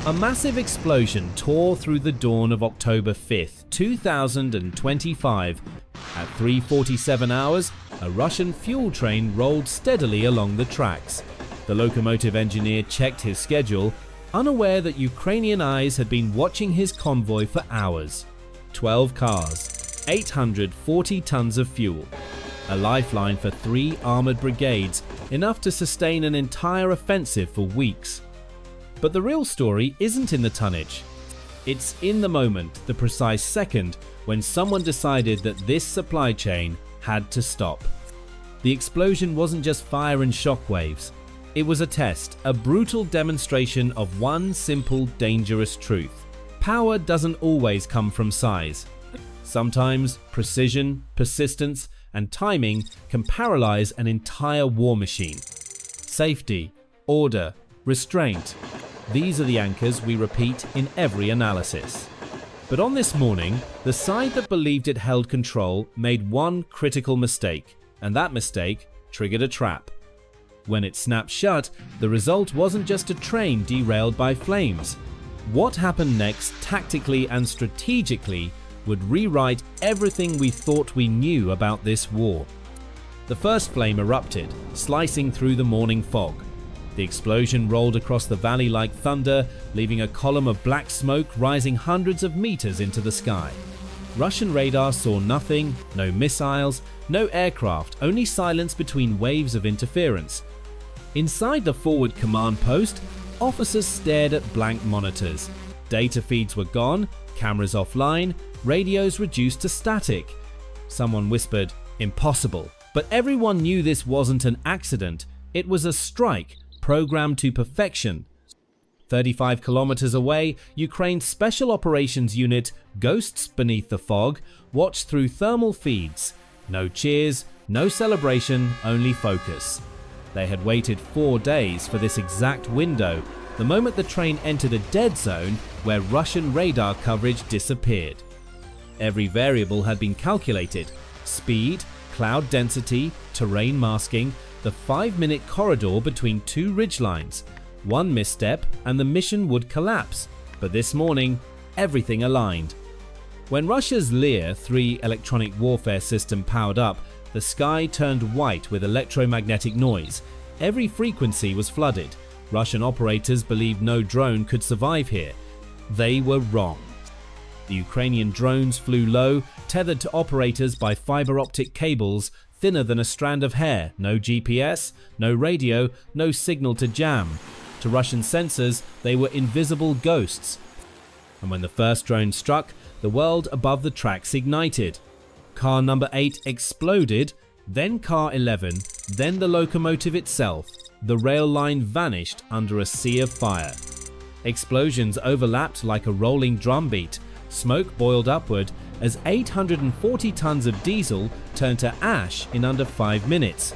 A massive explosion tore through the dawn of October 5th, 2025. At 3:47 hours, a Russian fuel train rolled steadily along the tracks. The locomotive engineer checked his schedule, unaware that Ukrainian eyes had been watching his convoy for hours. 12 cars, 840 tons of fuel. A lifeline for 3 armored brigades, enough to sustain an entire offensive for weeks. But the real story isn't in the tonnage. It's in the moment, the precise second, when someone decided that this supply chain had to stop. The explosion wasn't just fire and shockwaves. It was a test, a brutal demonstration of one simple, dangerous truth. Power doesn't always come from size. Sometimes precision, persistence, and timing can paralyze an entire war machine. Safety, order, restraint. These are the anchors we repeat in every analysis. But on this morning, the side that believed it held control made one critical mistake, and that mistake triggered a trap. When it snapped shut, the result wasn't just a train derailed by flames. What happened next, tactically and strategically, would rewrite everything we thought we knew about this war. The first flame erupted, slicing through the morning fog. The explosion rolled across the valley like thunder, leaving a column of black smoke rising hundreds of meters into the sky. Russian radar saw nothing, no missiles, no aircraft, only silence between waves of interference. Inside the forward command post, officers stared at blank monitors. Data feeds were gone, cameras offline, radios reduced to static. Someone whispered, "Impossible." But everyone knew this wasn't an accident. It was a strike, programmed to perfection. 35 kilometers away, Ukraine's Special Operations Unit, ghosts beneath the fog, watched through thermal feeds. No cheers, no celebration, only focus. They had waited 4 days for this exact window, the moment the train entered a dead zone where Russian radar coverage disappeared. Every variable had been calculated: speed, cloud density, terrain masking, the 5-minute corridor between 2 ridgelines. One misstep and the mission would collapse. But this morning, everything aligned. When Russia's Lear-3 electronic warfare system powered up, the sky turned white with electromagnetic noise. Every frequency was flooded. Russian operators believed no drone could survive here. They were wrong. The Ukrainian drones flew low, tethered to operators by fiber optic cables thinner than a strand of hair. No GPS, no radio, no signal to jam. To Russian sensors, they were invisible ghosts. And when the first drone struck, the world above the tracks ignited. Car number 8 exploded, then car 11, then the locomotive itself. The rail line vanished under a sea of fire. Explosions overlapped like a rolling drumbeat. Smoke boiled upward as 840 tons of diesel turned to ash in under 5 minutes.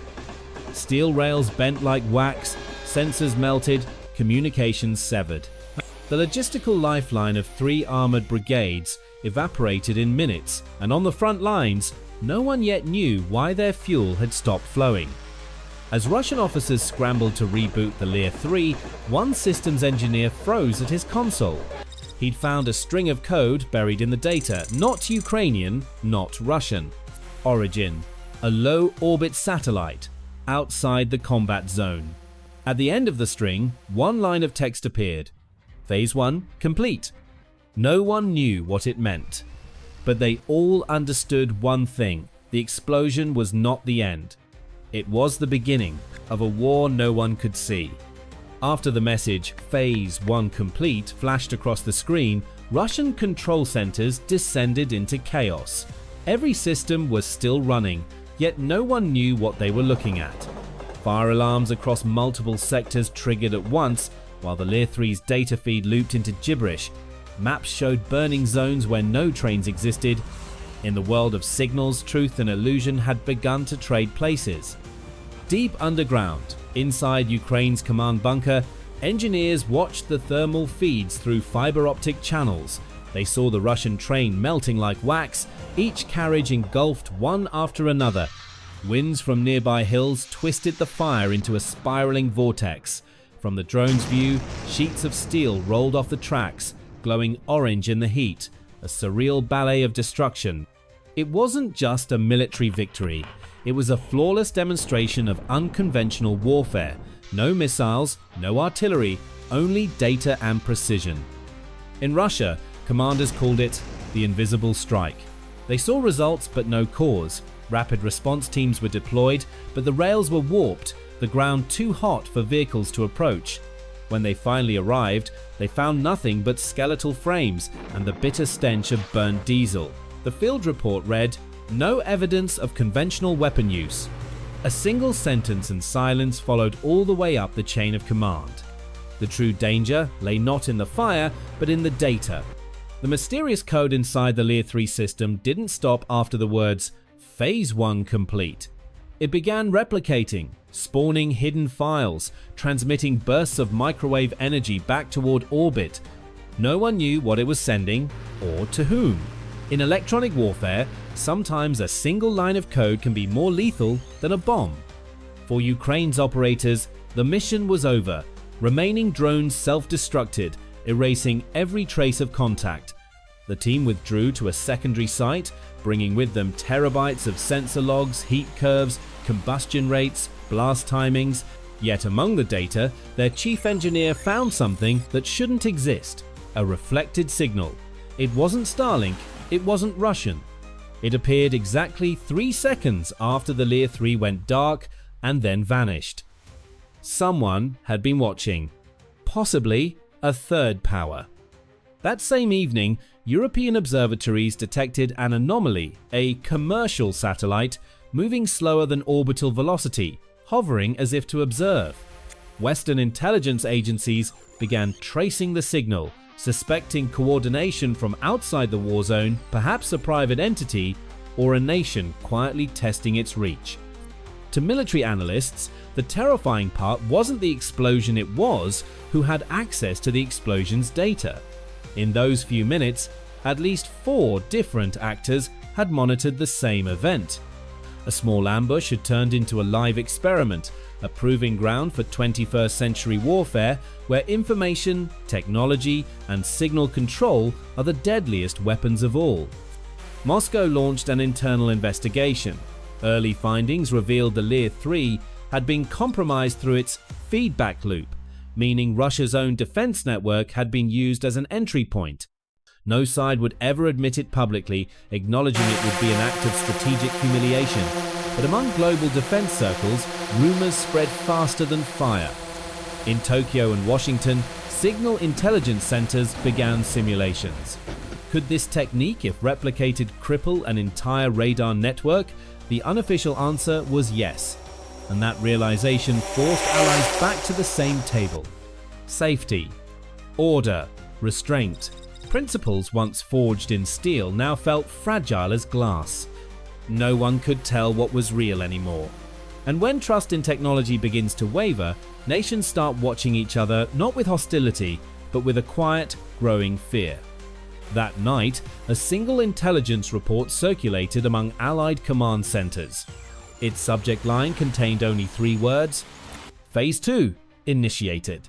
Steel rails bent like wax, sensors melted, communications severed. The logistical lifeline of 3 armored brigades evaporated in minutes, and on the front lines, no one yet knew why their fuel had stopped flowing. As Russian officers scrambled to reboot the Lear-3, one systems engineer froze at his console. He'd found a string of code buried in the data, not Ukrainian, not Russian. Origin: a low-orbit satellite, outside the combat zone. At the end of the string, one line of text appeared. Phase 1 complete. No one knew what it meant. But they all understood one thing: the explosion was not the end. It was the beginning of a war no one could see. After the message "Phase 1 complete" flashed across the screen, Russian control centers descended into chaos. Every system was still running, yet no one knew what they were looking at. Fire alarms across multiple sectors triggered at once, while the Lear-3's data feed looped into gibberish. Maps showed burning zones where no trains existed. In the world of signals, truth and illusion had begun to trade places. Deep underground, inside Ukraine's command bunker, engineers watched the thermal feeds through fiber optic channels. They saw the Russian train melting like wax, each carriage engulfed one after another. Winds from nearby hills twisted the fire into a spiraling vortex. From the drone's view, sheets of steel rolled off the tracks, glowing orange in the heat, a surreal ballet of destruction. It wasn't just a military victory, it was a flawless demonstration of unconventional warfare. No missiles, no artillery, only data and precision. In Russia, commanders called it the invisible strike. They saw results but no cause. Rapid response teams were deployed, but the rails were warped, the ground too hot for vehicles to approach. When they finally arrived, they found nothing but skeletal frames and the bitter stench of burned diesel. The field report read, "No evidence of conventional weapon use." A single sentence and silence followed all the way up the chain of command. The true danger lay not in the fire, but in the data. The mysterious code inside the Lear 3 system didn't stop after the words Phase 1 complete. It began replicating, spawning hidden files, transmitting bursts of microwave energy back toward orbit. No one knew what it was sending or to whom. In electronic warfare, sometimes a single line of code can be more lethal than a bomb. For Ukraine's operators, the mission was over. Remaining drones self-destructed, erasing every trace of contact. The team withdrew to a secondary site, bringing with them terabytes of sensor logs, heat curves, combustion rates, blast timings. Yet among the data, their chief engineer found something that shouldn't exist: a reflected signal. It wasn't Starlink, it wasn't Russian. It appeared exactly 3 seconds after the Lear 3 went dark and then vanished. Someone had been watching, possibly a third power. That same evening, European observatories detected an anomaly, a commercial satellite moving slower than orbital velocity, hovering as if to observe. Western intelligence agencies began tracing the signal, suspecting coordination from outside the war zone, perhaps a private entity or a nation quietly testing its reach. To military analysts, the terrifying part wasn't the explosion, it was who had access to the explosion's data. In those few minutes, at least 4 different actors had monitored the same event. A small ambush had turned into a live experiment, a proving ground for 21st century warfare where information, technology, and signal control are the deadliest weapons of all. Moscow launched an internal investigation. Early findings revealed the Lear 3 had been compromised through its feedback loop, meaning Russia's own defense network had been used as an entry point. No side would ever admit it publicly, acknowledging it would be an act of strategic humiliation. But among global defense circles, rumors spread faster than fire. In Tokyo and Washington, signal intelligence centers began simulations. Could this technique, if replicated, cripple an entire radar network? The unofficial answer was yes. And that realization forced allies back to the same table. Safety, order, restraint. Principles once forged in steel now felt fragile as glass. No one could tell what was real anymore. And when trust in technology begins to waver, nations start watching each other not with hostility, but with a quiet, growing fear. That night, a single intelligence report circulated among Allied command centers. Its subject line contained only 3 words: Phase 2 initiated.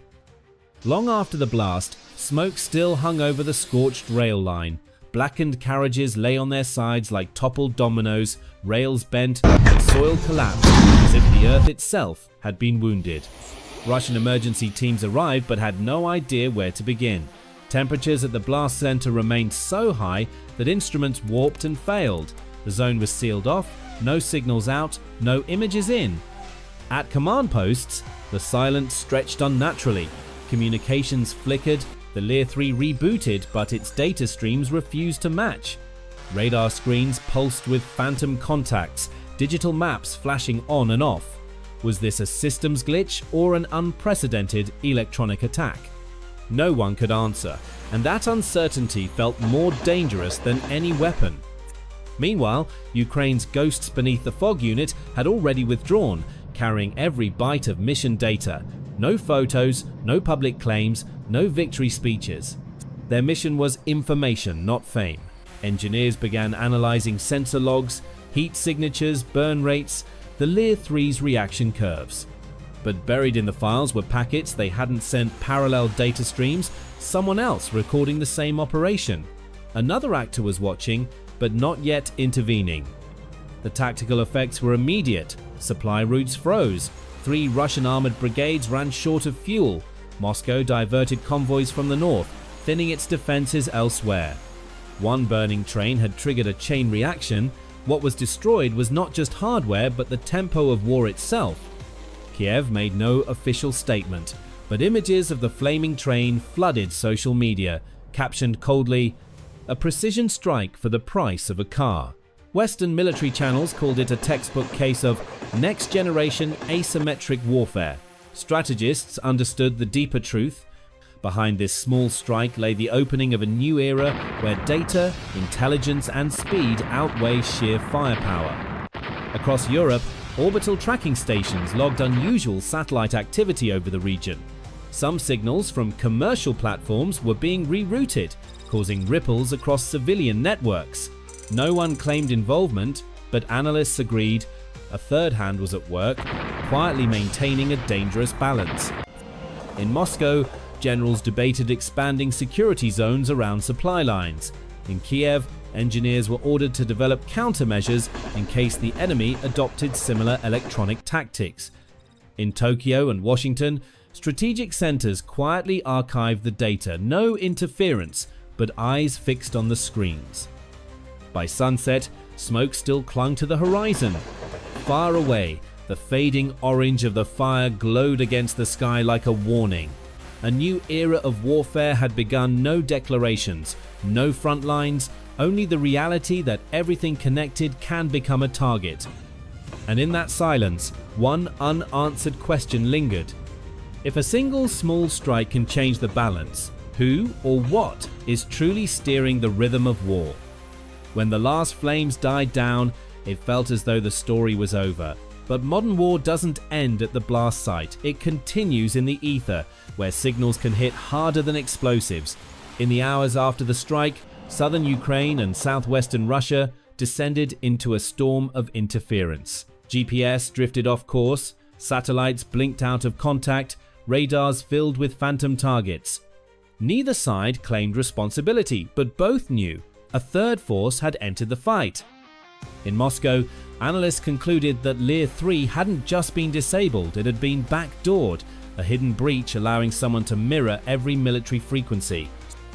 Long after the blast, smoke still hung over the scorched rail line. Blackened carriages lay on their sides like toppled dominoes, rails bent, and soil collapsed as if the earth itself had been wounded. Russian emergency teams arrived but had no idea where to begin. Temperatures at the blast center remained so high that instruments warped and failed. The zone was sealed off, no signals out, no images in. At command posts, the silence stretched unnaturally. Communications flickered, the Lear 3 rebooted, but its data streams refused to match. Radar screens pulsed with phantom contacts, digital maps flashing on and off. Was this a systems glitch or an unprecedented electronic attack? No one could answer, and that uncertainty felt more dangerous than any weapon. Meanwhile, Ukraine's Ghosts Beneath the Fog unit had already withdrawn, carrying every byte of mission data. No photos, no public claims, no victory speeches. Their mission was information, not fame. Engineers began analyzing sensor logs, heat signatures, burn rates, the Lear 3's reaction curves. But buried in the files were packets they hadn't sent, parallel data streams, someone else recording the same operation. Another actor was watching, but not yet intervening. The tactical effects were immediate. Supply routes froze. 3 Russian armored brigades ran short of fuel. Moscow diverted convoys from the north, thinning its defenses elsewhere. One burning train had triggered a chain reaction. What was destroyed was not just hardware, but the tempo of war itself. Kiev made no official statement, but images of the flaming train flooded social media, captioned coldly, "A precision strike for the price of a car." Western military channels called it a textbook case of next-generation asymmetric warfare. Strategists understood the deeper truth. Behind this small strike lay the opening of a new era where data, intelligence, and speed outweigh sheer firepower. Across Europe, orbital tracking stations logged unusual satellite activity over the region. Some signals from commercial platforms were being rerouted, causing ripples across civilian networks. No one claimed involvement, but analysts agreed a third hand was at work, quietly maintaining a dangerous balance. In Moscow, generals debated expanding security zones around supply lines. In Kiev, engineers were ordered to develop countermeasures in case the enemy adopted similar electronic tactics. In Tokyo and Washington, strategic centers quietly archived the data, no interference, but eyes fixed on the screens. By sunset, smoke still clung to the horizon. Far away, the fading orange of the fire glowed against the sky like a warning. A new era of warfare had begun. No declarations, no front lines, only the reality that everything connected can become a target. And in that silence, one unanswered question lingered. If a single small strike can change the balance, who or what is truly steering the rhythm of war? When the last flames died down, it felt as though the story was over. But modern war doesn't end at the blast site. It continues in the ether, where signals can hit harder than explosives. In the hours after the strike, southern Ukraine and southwestern Russia descended into a storm of interference. GPS drifted off course, satellites blinked out of contact, radars filled with phantom targets. Neither side claimed responsibility, but both knew a third force had entered the fight. In Moscow, analysts concluded that Lear 3 hadn't just been disabled, it had been backdoored, a hidden breach allowing someone to mirror every military frequency.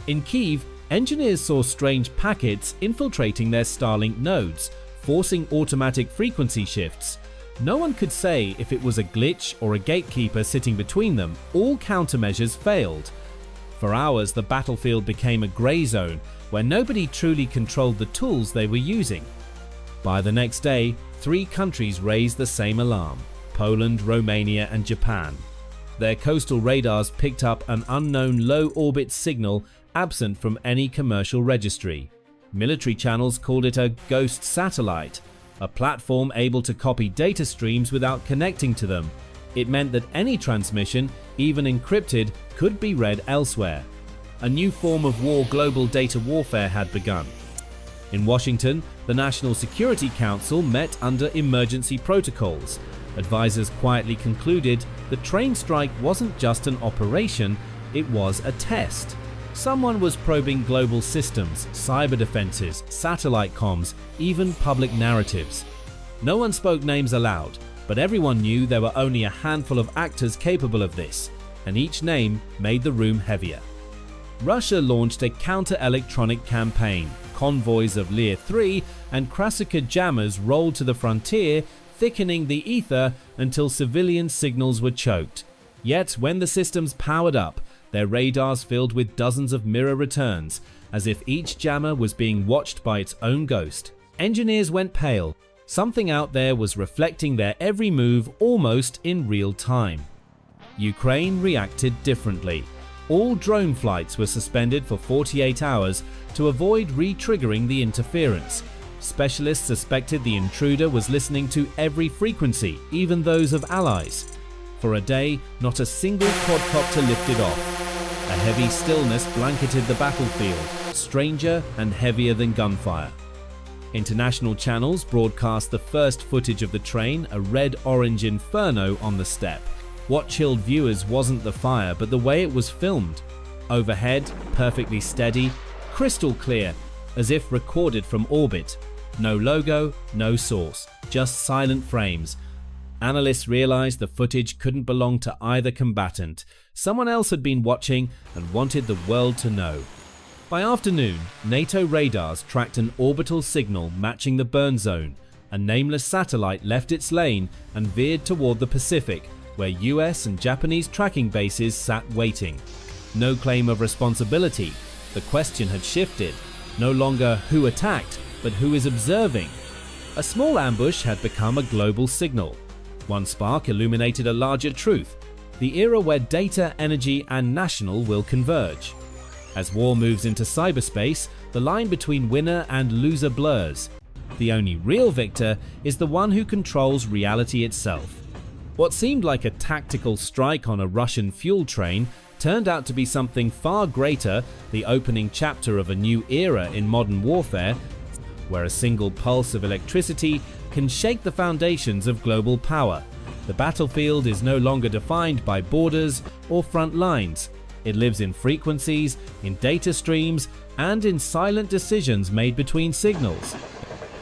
In Kyiv, engineers saw strange packets infiltrating their Starlink nodes, forcing automatic frequency shifts. No one could say if it was a glitch or a gatekeeper sitting between them. All countermeasures failed. For hours, the battlefield became a grey zone where nobody truly controlled the tools they were using. By the next day, 3 countries raised the same alarm: Poland, Romania, and Japan. Their coastal radars picked up an unknown low-orbit signal absent from any commercial registry. Military channels called it a ghost satellite, a platform able to copy data streams without connecting to them. It meant that any transmission, even encrypted, could be read elsewhere. A new form of war, global data warfare, had begun. In Washington, the National Security Council met under emergency protocols. Advisors quietly concluded the train strike wasn't just an operation, it was a test. Someone was probing global systems, cyber defenses, satellite comms, even public narratives. No one spoke names aloud, but everyone knew there were only a handful of actors capable of this, and each name made the room heavier. Russia launched a counter-electronic campaign. Convoys of Lear 3 and Krasika jammers rolled to the frontier, thickening the ether until civilian signals were choked. Yet when the systems powered up, their radars filled with dozens of mirror returns, as if each jammer was being watched by its own ghost. Engineers went pale. Something out there was reflecting their every move almost in real time. Ukraine reacted differently. All drone flights were suspended for 48 hours to avoid re-triggering the interference. Specialists suspected the intruder was listening to every frequency, even those of allies. For a day, not a single quadcopter lifted off. A heavy stillness blanketed the battlefield, stranger and heavier than gunfire. International channels broadcast the first footage of the train, a red-orange inferno on the steppe. What chilled viewers wasn't the fire, but the way it was filmed. Overhead, perfectly steady, crystal clear, as if recorded from orbit. No logo, no source, just silent frames. Analysts realized the footage couldn't belong to either combatant. Someone else had been watching and wanted the world to know. By afternoon, NATO radars tracked an orbital signal matching the burn zone. A nameless satellite left its lane and veered toward the Pacific, where US and Japanese tracking bases sat waiting. No claim of responsibility. The question had shifted. No longer who attacked, but who is observing. A small ambush had become a global signal. One spark illuminated a larger truth, the era where data, energy, and national will converge. As war moves into cyberspace, the line between winner and loser blurs. The only real victor is the one who controls reality itself. What seemed like a tactical strike on a Russian fuel train turned out to be something far greater, the opening chapter of a new era in modern warfare, where a single pulse of electricity can shake the foundations of global power. The battlefield is no longer defined by borders or front lines. It lives in frequencies, in data streams, and in silent decisions made between signals.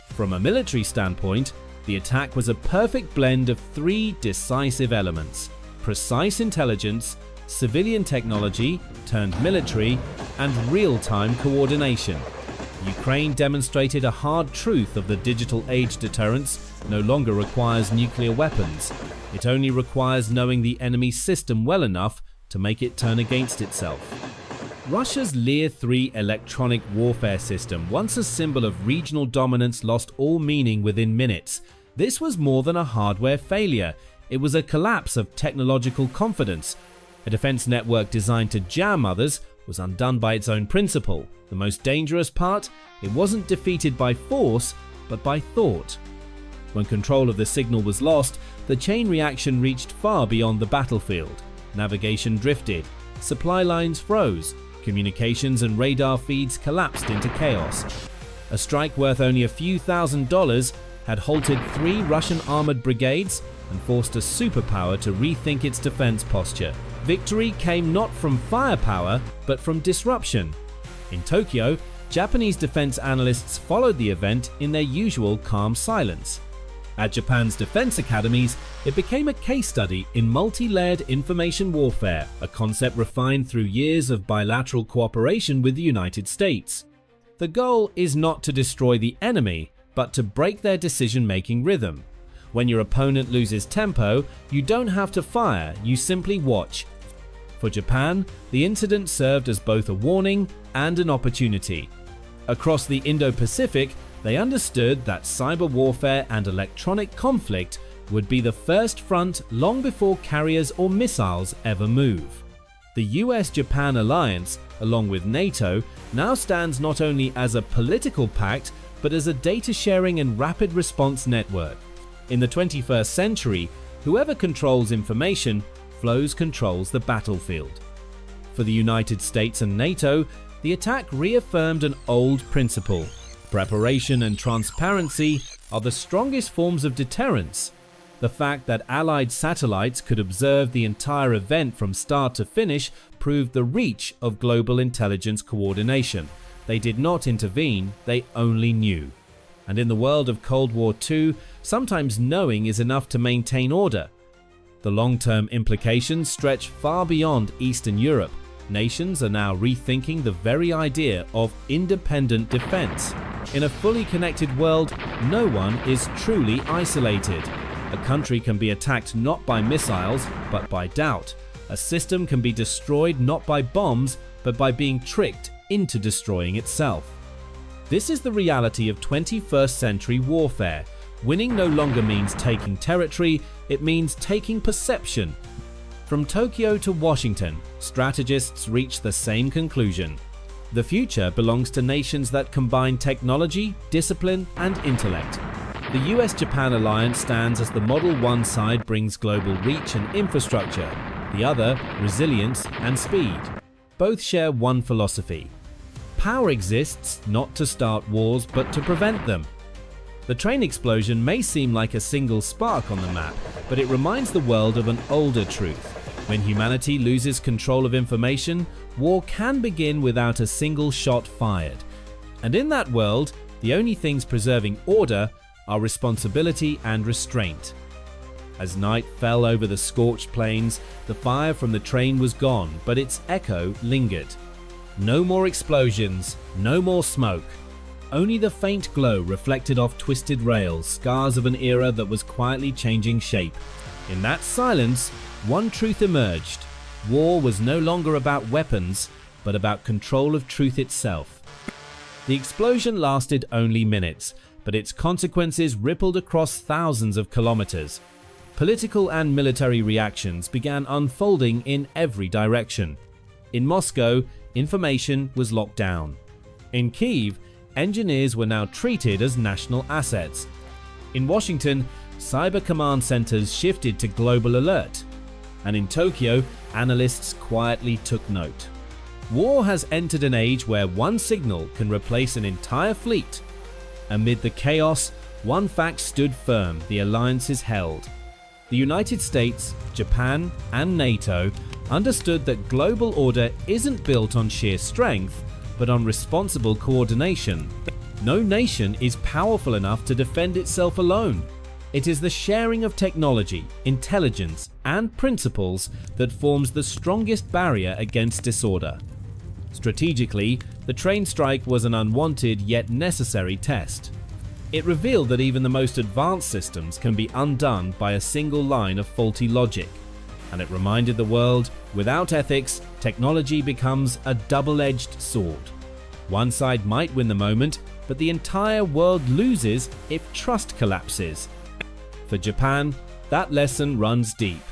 From a military standpoint, the attack was a perfect blend of three decisive elements: precise intelligence, civilian technology turned military, and real-time coordination. Ukraine demonstrated a hard truth of the digital age. Deterrence no longer requires nuclear weapons. It only requires knowing the enemy's system well enough to make it turn against itself. Russia's Lear-3 electronic warfare system, once a symbol of regional dominance, lost all meaning within minutes. This was more than a hardware failure. It was a collapse of technological confidence. A defense network designed to jam others was undone by its own principle. The most dangerous part? It wasn't defeated by force, but by thought. When control of the signal was lost, the chain reaction reached far beyond the battlefield. Navigation drifted, supply lines froze, communications and radar feeds collapsed into chaos. A strike worth only a few $1,000s had halted 3 Russian armored brigades and forced a superpower to rethink its defense posture. Victory came not from firepower, but from disruption. In Tokyo, Japanese defense analysts followed the event in their usual calm silence. At Japan's defense academies, it became a case study in multi-layered information warfare, a concept refined through years of bilateral cooperation with the United States. The goal is not to destroy the enemy, but to break their decision-making rhythm. When your opponent loses tempo, you don't have to fire, you simply watch. For Japan, the incident served as both a warning and an opportunity. Across the Indo-Pacific, they understood that cyber warfare and electronic conflict would be the first front long before carriers or missiles ever move. The US-Japan alliance, along with NATO, now stands not only as a political pact, but as a data-sharing and rapid response network. In the 21st century, whoever controls information controls the battlefield. For the United States and NATO, the attack reaffirmed an old principle. Preparation and transparency are the strongest forms of deterrence. The fact that Allied satellites could observe the entire event from start to finish proved the reach of global intelligence coordination. They did not intervene, they only knew. And in the world of Cold War II, sometimes knowing is enough to maintain order. The long-term implications stretch far beyond Eastern Europe. Nations are now rethinking the very idea of independent defense. In a fully connected world, no one is truly isolated. A country can be attacked not by missiles, but by doubt. A system can be destroyed not by bombs, but by being tricked into destroying itself. This is the reality of 21st century warfare. Winning no longer means taking territory, it means taking perception. From Tokyo to Washington, strategists reach the same conclusion. The future belongs to nations that combine technology, discipline, and intellect. The US-Japan alliance stands as the model. One side brings global reach and infrastructure, the other resilience and speed. Both share one philosophy. Power exists not to start wars but to prevent them. The train explosion may seem like a single spark on the map, but it reminds the world of an older truth. When humanity loses control of information, war can begin without a single shot fired. And in that world, the only things preserving order are responsibility and restraint. As night fell over the scorched plains, the fire from the train was gone, but its echo lingered. No more explosions, no more smoke. Only the faint glow reflected off twisted rails, scars of an era that was quietly changing shape. In that silence, one truth emerged. War was no longer about weapons, but about control of truth itself. The explosion lasted only minutes, but its consequences rippled across thousands of kilometers. Political and military reactions began unfolding in every direction. In Moscow, information was locked down. In Kyiv, engineers were now treated as national assets. In Washington, cyber command centers shifted to global alert. And in Tokyo, analysts quietly took note. War has entered an age where one signal can replace an entire fleet. Amid the chaos, one fact stood firm: the alliances held. The United States, Japan, and NATO understood that global order isn't built on sheer strength, but on responsible coordination. No nation is powerful enough to defend itself alone. It is the sharing of technology, intelligence, and principles that forms the strongest barrier against disorder. Strategically, the train strike was an unwanted yet necessary test. It revealed that even the most advanced systems can be undone by a single line of faulty logic. And it reminded the world, without ethics, technology becomes a double-edged sword. One side might win the moment, but the entire world loses if trust collapses. For Japan, that lesson runs deep.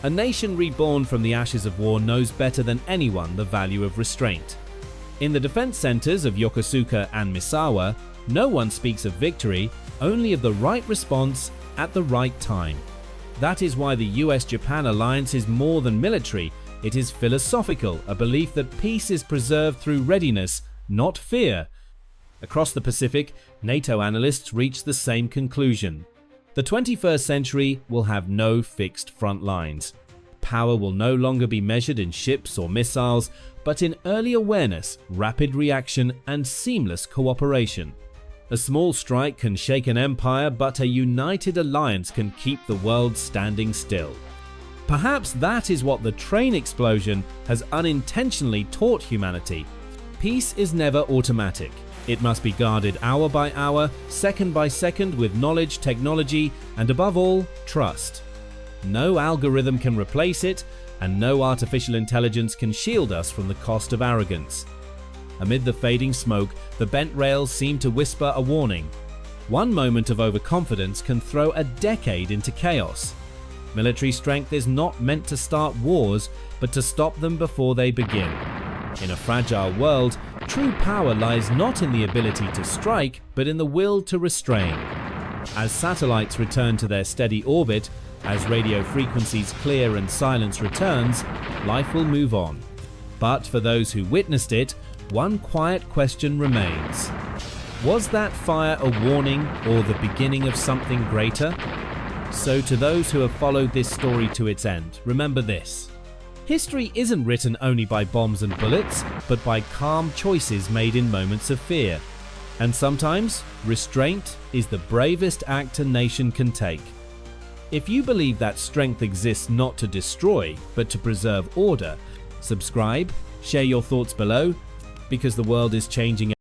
A nation reborn from the ashes of war knows better than anyone the value of restraint. In the defense centers of Yokosuka and Misawa, no one speaks of victory, only of the right response at the right time. That is why the US-Japan alliance is more than military. It is philosophical, a belief that peace is preserved through readiness, not fear. Across the Pacific, NATO analysts reach the same conclusion. The 21st century will have no fixed front lines. Power will no longer be measured in ships or missiles, but in early awareness, rapid reaction, and seamless cooperation. A small strike can shake an empire, but a united alliance can keep the world standing still. Perhaps that is what the train explosion has unintentionally taught humanity. Peace is never automatic. It must be guarded hour by hour, second by second with knowledge, technology, and above all, trust. No algorithm can replace it, and no artificial intelligence can shield us from the cost of arrogance. Amid the fading smoke, the bent rails seem to whisper a warning. One moment of overconfidence can throw a decade into chaos. Military strength is not meant to start wars, but to stop them before they begin. In a fragile world, true power lies not in the ability to strike, but in the will to restrain. As satellites return to their steady orbit, as radio frequencies clear and silence returns, life will move on. But for those who witnessed it, one quiet question remains. Was that fire a warning or the beginning of something greater? So to those who have followed this story to its end, remember this. History isn't written only by bombs and bullets, but by calm choices made in moments of fear. And sometimes, restraint is the bravest act a nation can take. If you believe that strength exists not to destroy, but to preserve order, subscribe, share your thoughts below, because the world is changing